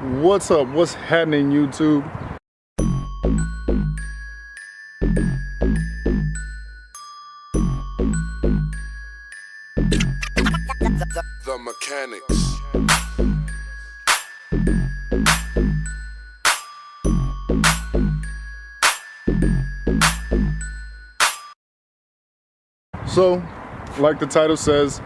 What's up? What's happening, YouTube? The mechanics. So, like the title says,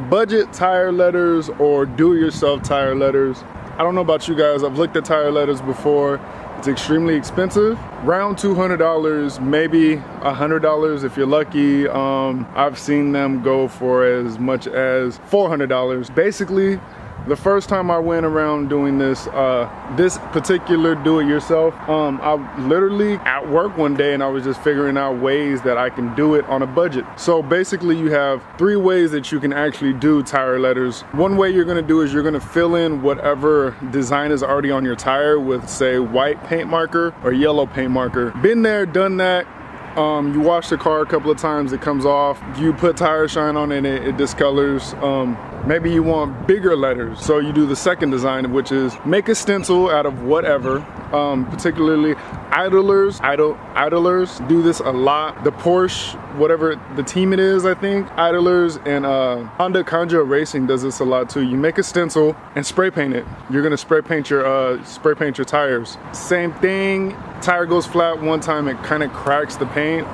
budget tire letters or do-it-yourself tire letters. I don't know about you guys, I've looked at tire letters before. It's extremely expensive, around $200, maybe $100 if you're lucky. I've seen them go for as much as $400. Basically, the first time I went around doing this, this particular do-it-yourself, I literally at work one day and I was just figuring out ways that I can do it on a budget. So basically you have 3 ways that you can actually do tire letters. One way you're gonna do is you're gonna fill in whatever design is already on your tire with, say, white paint marker or yellow paint marker. Been there, done that. You wash the car a couple of times, it comes off. You put tire shine on it, it discolors. Maybe you want bigger letters, so you do the second design, which is make a stencil out of whatever. Particularly idlers do this a lot. The Porsche, whatever the team it is, I think, idlers, and Honda Conja Racing does this a lot too. You make a stencil and spray paint it. You're gonna spray paint your tires. Same thing. Tire goes flat one time, it kind of cracks the paint.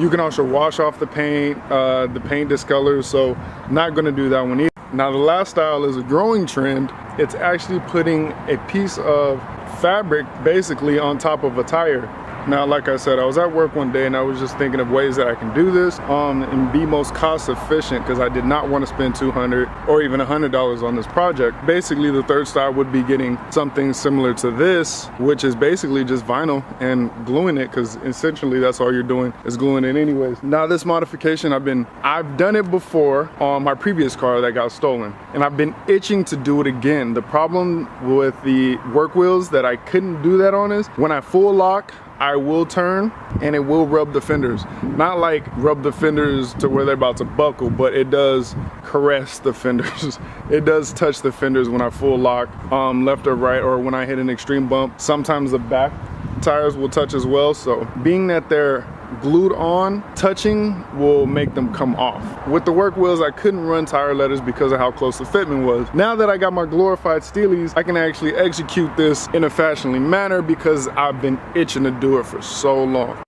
You can also wash off the paint discolors, so not gonna do that one either. Now the last style is a growing trend. It's actually putting a piece of fabric basically on top of a tire. Now, like I said, I was at work one day and I was just thinking of ways that I can do this and be most cost efficient, because I did not want to spend $200 or even $100 on this project. Basically, the third style would be getting something similar to this, which is basically just vinyl and gluing it, because essentially that's all you're doing is gluing it anyways. Now this modification, I've done it before on my previous car that got stolen, and I've been itching to do it again. The problem with the work wheels that I couldn't do that on is when I full lock, I will turn and it will rub the fenders. Not like rub the fenders to where they're about to buckle, but it does caress the fenders. It does touch the fenders when I full lock, left or right, or when I hit an extreme bump. Sometimes the back tires will touch as well. So being that they're glued on, touching will make them come off. With the work wheels, I couldn't run tire letters because of how close the fitment was. Now that I got my glorified Steelies, I can actually execute this in a fashionably manner because I've been itching to do it for so long.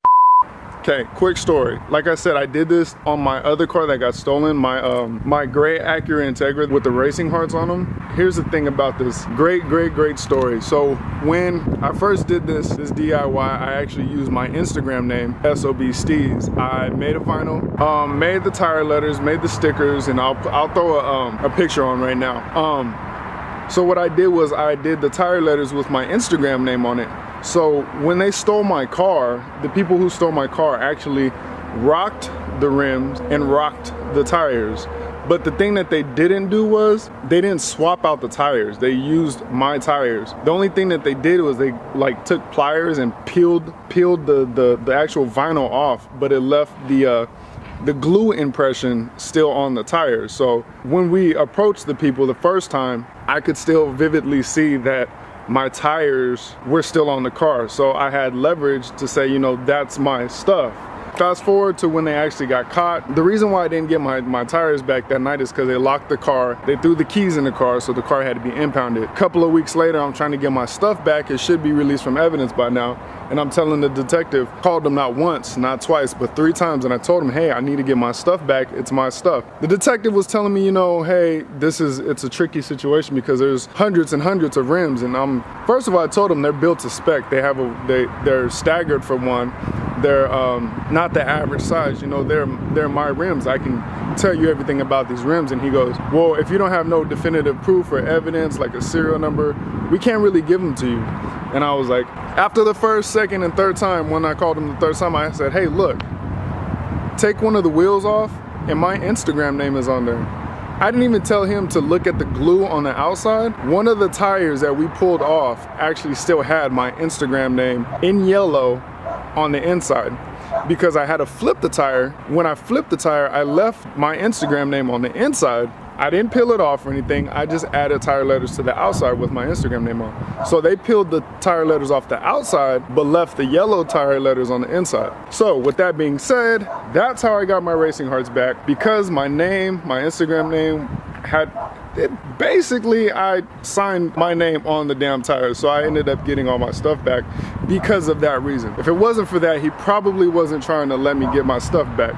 Okay, quick story. Like I said, I did this on my other car that got stolen, my gray Acura Integra with the racing hearts on them. Here's the thing about this, great story. So when I first did this DIY, I actually used my Instagram name, SOB Steez. I made a vinyl, made the tire letters, made the stickers, and I'll throw a picture on right now. So what I did was I did the tire letters with my Instagram name on it. So when they stole my car, the people who stole my car actually rocked the rims and rocked the tires. But the thing that they didn't do was they didn't swap out the tires. They used my tires. The only thing that they did was they like took pliers and peeled the actual vinyl off, but it left the glue impression still on the tires. So when we approached the people the first time, I could still vividly see that my tires were still on the car. So I had leverage to say, you know, that's my stuff. Fast forward to when they actually got caught. The reason why I didn't get my tires back that night is because they locked the car. They threw the keys in the car, so the car had to be impounded. A couple of weeks later, I'm trying to get my stuff back. It should be released from evidence by now. And I'm telling the detective, called him not once, not twice, but 3 times. And I told him, hey, I need to get my stuff back. It's my stuff. The detective was telling me, you know, hey, it's a tricky situation because there's hundreds and hundreds of rims. And first of all, I told them they're built to spec. They're staggered for one. They're not the average size, you know, they're my rims. I can tell you everything about these rims. And he goes, well, if you don't have no definitive proof or evidence, like a serial number, we can't really give them to you. And I was like, after the first, second, and third time, when I called him the third time, I said, hey, look, take one of the wheels off and my Instagram name is on there. I didn't even tell him to look at the glue on the outside. One of the tires that we pulled off actually still had my Instagram name in yellow on the inside, because I had to flip the tire. When I flipped the tire, I left my Instagram name on the inside, I didn't peel it off or anything. I just added tire letters to the outside with my Instagram name on. So they peeled the tire letters off the outside, but left the yellow tire letters on the inside. So with that being said, that's how I got my racing hearts back, because my name, my Instagram name had, basically I signed my name on the damn tires, so I ended up getting all my stuff back because of that reason. If it wasn't for that, he probably wasn't trying to let me get my stuff back.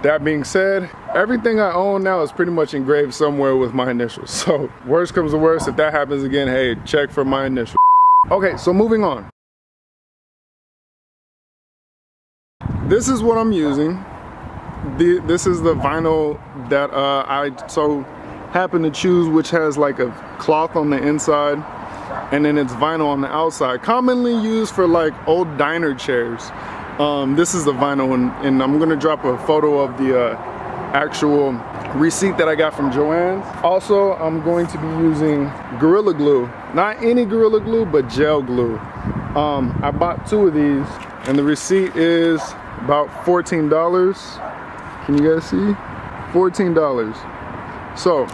That being said, everything I own now is pretty much engraved somewhere with my initials. So worst comes to worst, if that happens again, hey, check for my initials. Okay, so moving on. This is what I'm using. This is the vinyl that I so happen to choose, which has like a cloth on the inside and then it's vinyl on the outside, commonly used for like old diner chairs. This is the vinyl, and I'm gonna drop a photo of the actual receipt that I got from Joann's. Also, I'm going to be using Gorilla Glue. Not any Gorilla Glue, but gel glue. I bought 2 of these, and the receipt is about $14. Can you guys see? $14. So,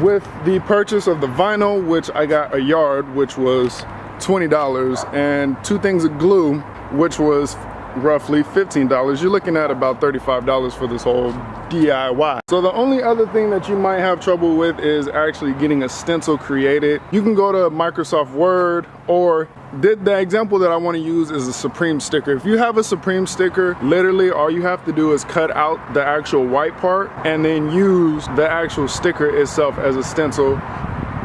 with the purchase of the vinyl, which I got a yard, which was $20, and 2 things of glue, which was roughly $15, you're looking at about $35 for this whole DIY. So the only other thing that you might have trouble with is actually getting a stencil created. You can go to Microsoft Word, or the example that I want to use is a Supreme sticker. If you have a Supreme sticker, literally all you have to do is cut out the actual white part and then use the actual sticker itself as a stencil.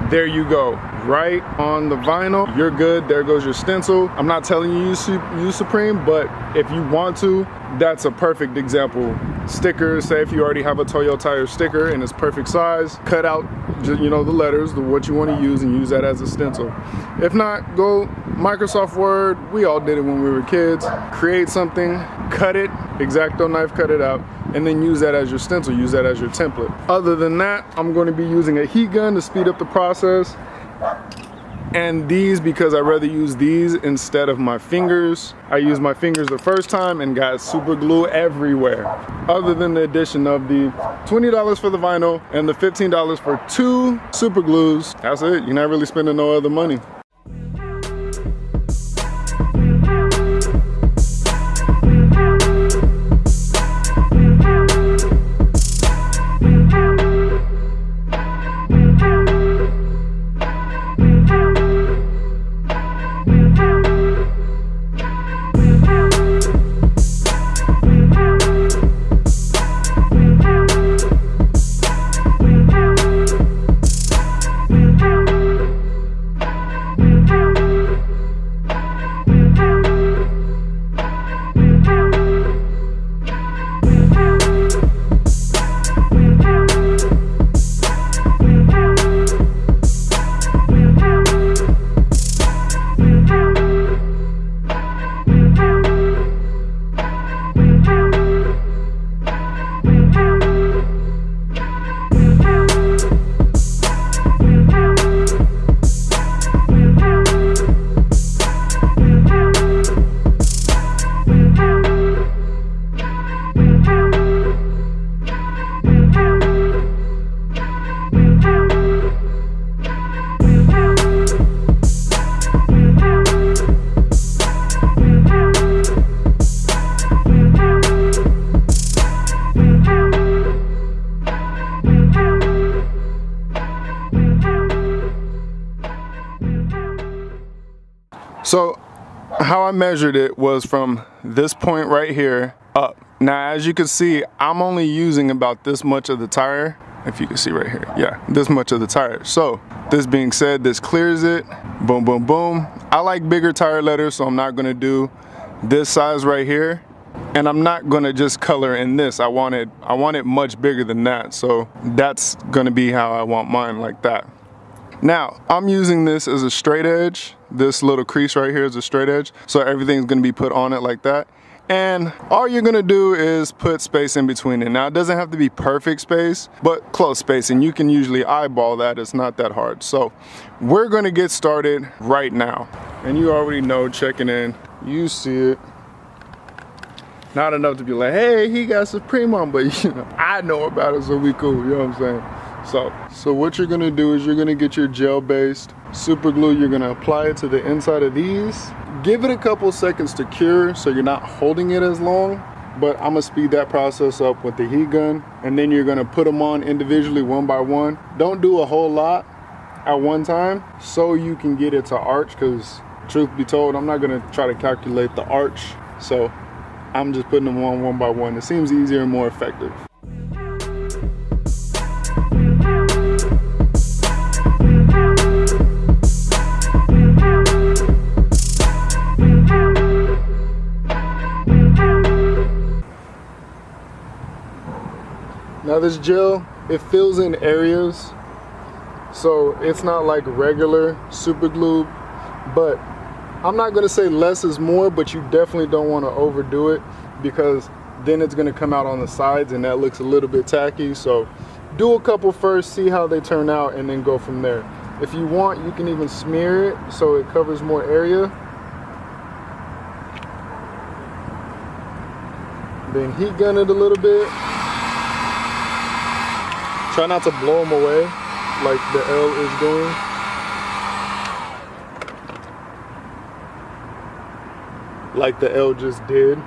There you go, right on the vinyl, you're good. There goes your stencil. I'm not telling you use Supreme, but if you want to, that's a perfect example. Stickers, say if you already have a Toyo Tire sticker and it's perfect size, cut out, you know, the letters, what you want to use, and use that as a stencil. If not, go Microsoft Word. We all did it when we were kids. Create something, cut it, X-Acto knife, cut it out, and then use that as your stencil, use that as your template. Other than that, I'm going to be using a heat gun to speed up the process. And these, because I'd rather use these instead of my fingers. I used my fingers the first time and got super glue everywhere. Other than the addition of the $20 for the vinyl and the $15 for 2 super glues, that's it. You're not really spending no other money. So how I measured it was from this point right here up. Now, as you can see, I'm only using about this much of the tire. If you can see right here, yeah, this much of the tire. So this being said, this clears it, boom, boom, boom. I like bigger tire letters, so I'm not gonna do this size right here. And I'm not gonna just color in this. I want it much bigger than that. So that's gonna be how I want mine, like that. Now, I'm using this as a straight edge. This little crease right here is a straight edge. So everything's gonna be put on it like that. And all you're gonna do is put space in between it. Now, it doesn't have to be perfect space, but close space. And you can usually eyeball that, it's not that hard. So we're gonna get started right now. And you already know, checking in, you see it. Not enough to be like, hey, he got Supreme on, but you know, I know about it, so we cool, you know what I'm saying? So what you're gonna do is you're gonna get your gel-based super glue. You're gonna apply it to the inside of these. Give it a couple seconds to cure so you're not holding it as long, but I'm gonna speed that process up with the heat gun, and then you're gonna put them on individually one by one. Don't do a whole lot at one time so you can get it to arch, because truth be told, I'm not gonna try to calculate the arch, so I'm just putting them on one by one. It seems easier and more effective. Now this gel, it fills in areas, so it's not like regular super glue, but I'm not gonna say less is more, but you definitely don't wanna overdo it, because then it's gonna come out on the sides and that looks a little bit tacky. So do a couple first, see how they turn out, and then go from there. If you want, you can even smear it so it covers more area. Then heat gun it a little bit. Try not to blow them away like the L is doing. Like the L just did.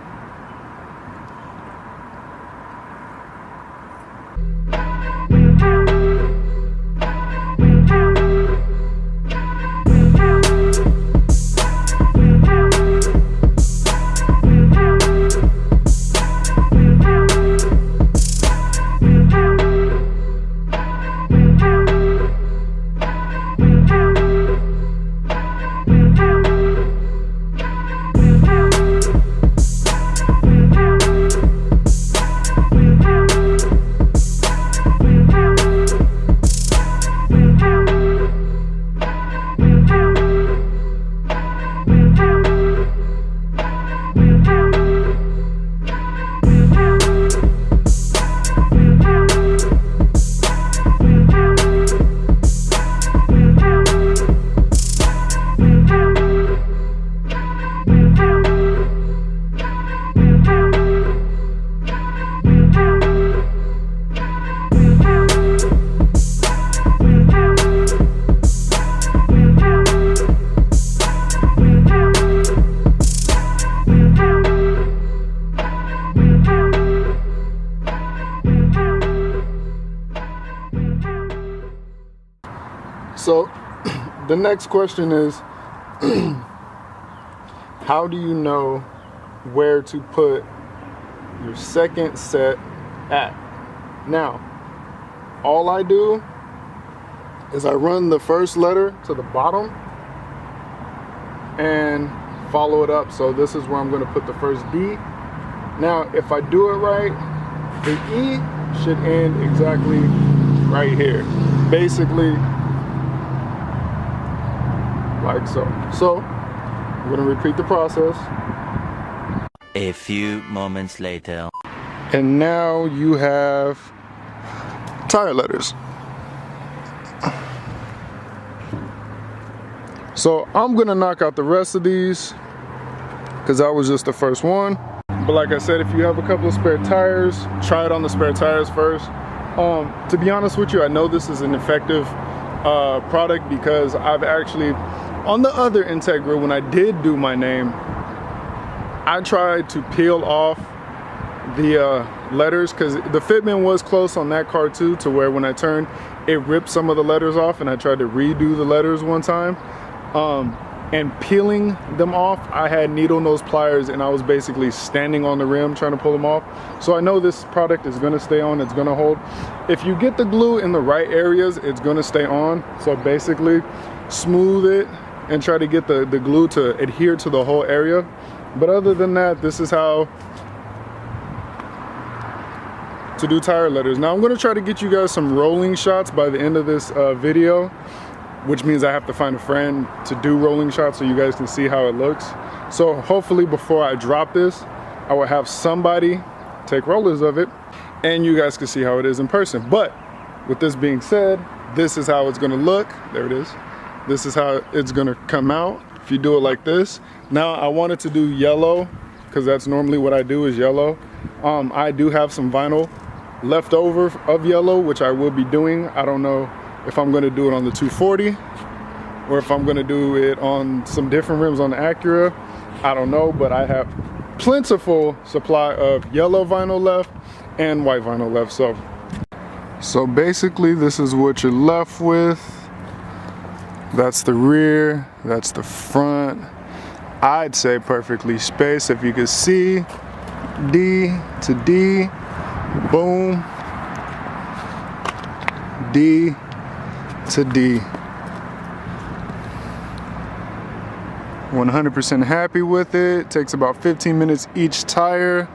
So the next question is, how do you know where to put your second set at? Now, all I do is I run the first letter to the bottom and follow it up. So this is where I'm going to put the first D. Now, if I do it right, the E should end exactly right here. Basically, like so. So, I'm gonna repeat the process. A few moments later. And now you have tire letters. So I'm gonna knock out the rest of these because that was just the first one. But like I said, if you have a couple of spare tires, try it on the spare tires first. To be honest with you, I know this is an effective product because I've actually, on the other Integra, when I did do my name, I tried to peel off the letters because the fitment was close on that car too, to where when I turned, it ripped some of the letters off, and I tried to redo the letters one time. And peeling them off, I had needle nose pliers and I was basically standing on the rim trying to pull them off. So I know this product is gonna stay on, it's gonna hold. If you get the glue in the right areas, it's gonna stay on. So basically smooth it and try to get the glue to adhere to the whole area. But other than that, this is how to do tire letters. Now I'm gonna try to get you guys some rolling shots by the end of this video, which means I have to find a friend to do rolling shots so you guys can see how it looks. So hopefully before I drop this, I will have somebody take rollers of it and you guys can see how it is in person. But with this being said, this is how it's gonna look. There it is. This is how it's gonna come out if you do it like this. Now I wanted to do yellow because that's normally what I do is yellow. I do have some vinyl left over of yellow, which I will be doing. I don't know if I'm gonna do it on the 240 or if I'm gonna do it on some different rims on the Acura. I don't know, but I have plentiful supply of yellow vinyl left and white vinyl left. So basically this is what you're left with. That's the rear, that's the front. I'd say perfectly spaced. If you can see, D to D, boom, D to D. 100% happy with it. Takes about 15 minutes each tire.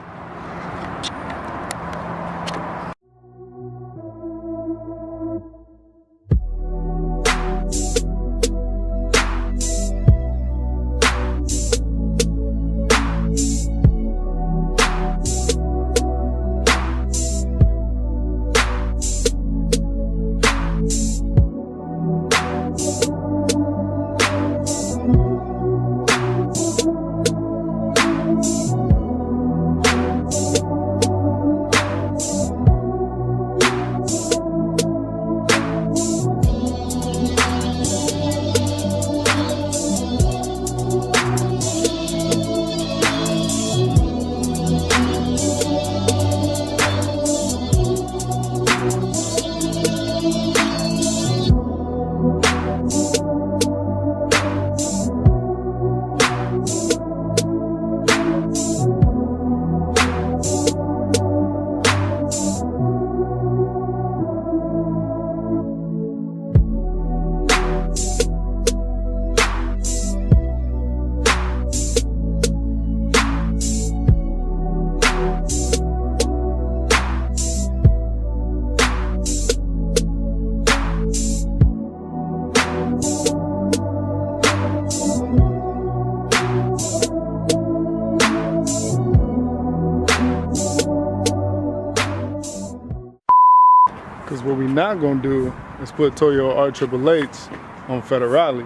Because what we're not gonna do is put Toyo R888s on Federales.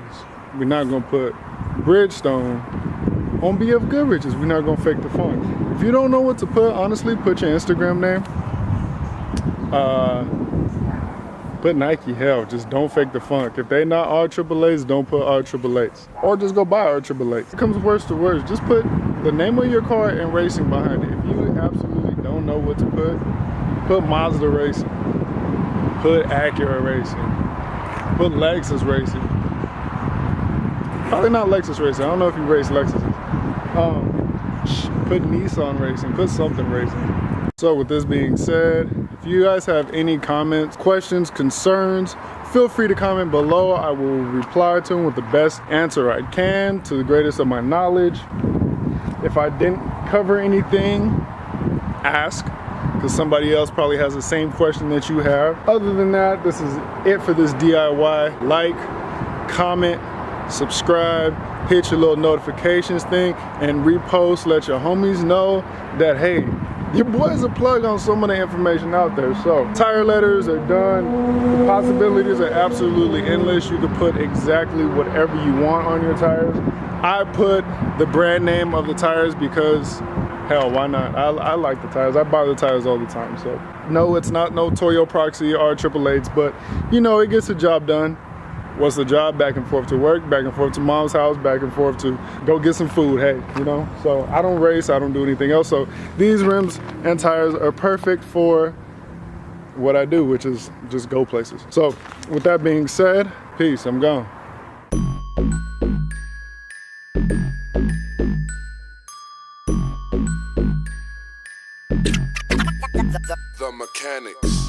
We're not gonna put Bridgestone on BF Goodriches. We're not gonna fake the funk. If you don't know what to put, honestly, put your Instagram name. Put Nike, hell, just don't fake the funk. If they not R888s, don't put R888s. Or just go buy R888s. It comes worst to worst, just put the name of your car and racing behind it. If you absolutely don't know what to put Mazda Racing. Put Acura Racing. Put Lexus Racing. Probably not Lexus Racing. I don't know if you race Lexuses. Put Nissan Racing. Put something racing. So with this being said, if you guys have any comments, questions, concerns, feel free to comment below. I will reply to them with the best answer I can to the greatest of my knowledge. If I didn't cover anything, ask, because somebody else probably has the same question that you have. Other than that, this is it for this DIY. Like, comment, subscribe, hit your little notifications thing, and repost. Let your homies know that, hey, your boy's a plug on some of the information out there. So tire letters are done. The possibilities are absolutely endless. You can put exactly whatever you want on your tires. I put the brand name of the tires because, hell, why not? I like the tires. I buy the tires all the time. So no, it's not no Toyo Proxy R888s, but you know, it gets the job done. What's the job? Back and forth to work, back and forth to mom's house, back and forth to go get some food, hey, you know? So I don't race, I don't do anything else. So these rims and tires are perfect for what I do, which is just go places. So with that being said, peace, I'm gone. The mechanics.